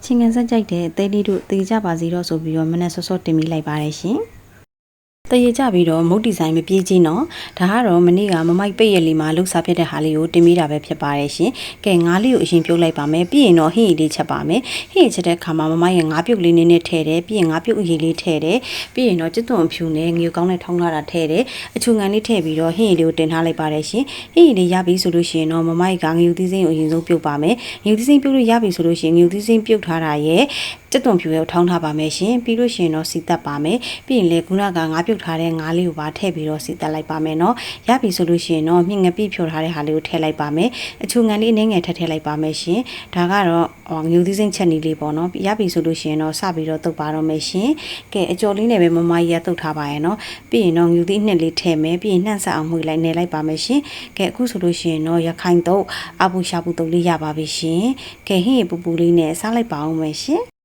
ချင်းကန်ဆက်ကြိုက်တဲ့တဲလေးတို့တေကြပါစီတော့ဆိုပြီးတော့မနဲ့ဆော့ဆော့တင်ပြီးလိုက်ပါတယ်ရှင်တရေကြပြီးတော့မုတ်ဒီဇိုင်းမပြေးချင်းတော့ဒါကတော့မနေ့ကမမိုက်ပိတ်ရလေးမှာလှုပ်ရှားဖြစ်တဲ့ဟာလေးကိုတင်မိတာပဲဖြစ်ပါတယ်ရှင်ကဲငါးလေးကိုအရင်ပြုတ်လိုက်ပါမယ်ပြီးရင်တော့ဟင်းရည်လေးချက်ပါမယ်ဟင်းရည်ချက်တဲ့အခါမှာမမိုက်ရဲ့ငါးပြုတ်လေးနည်းနည်းထည့်တယ်ပြီးရင်ငါးပြုတ်အရည်လေးထည့်တယ်ပြီးရင်တော့ကျွတ်သွန်ဖြူနဲ့ငြူကောင်းနဲ့ထောင်းလာတာထည့်တယ်အချူငံလေးထည့်ပြီးတော့ဟင်းရည်လေးကိုတင်ထားလိုက်ပါတယ်ရှင်ဟင်းရည်လေးရပြီဆိုလို့ရှိရင်တော့မမိုက်ကငြူသီးစိမ်းကိုအရင်ဆုံးပြုတ်ပါမယ်ငြူသီးစိမ်းပြုတ်လို့ရပြီဆိုလို့ရှိရင်ငြူသီးစိမ်းပြုတ်ထားတာရဲ့ကျွတ်သွန်ဖြူရဲ့ထောင်းထားပါမယ်ရှင်ပြီးလို့ရှိရင်တော့စီတက်ပါမယ်ပြီးရင်လေခုနကငါးပြုတ်ထားတဲ့ငါးလေးကိုပါထည့်ပြီးတော့စီတက်လိုက်ပါမယ်နော်ရပြီဆိုလို့ရှိရင်တော့မြင့်ငပိဖြိုထားတဲ့ဟာလေးကိုထည့်လိုက်ပါမယ်အချူငံလေးနည်းငယ်ထည့်လိုက်ပါမယ်ရှင်ဒါကတော့ငြူသီးစိမ်းချက်နီလေးပေါ့နော်ရပြီဆိုလို့ရှိရင်တော့စပြီးတော့တုပ်ပါတော့မယ်ရှင်ကဲအကျော်လေးနဲ့ပဲမမကြီးရတုပ်ထားပါရဲ့နော်ပြီးရင်တော့ငြူသီးနှစ်လေးထည့်မယ်ပြီးရင်နှံ့ဆက်အောင်မှွေလိုက်နေလိုက်ပါမယ်ရှင်ကဲအခုဆိုလို့ရှိရင်တော့ရခိုင်တုပ်အပူရှာပူတုပ်လေးရပါပြီရှင်ကဲဟင်းရပူပူလေးနဲ့စားလိုက်ပါအောင်မယ်ရှင်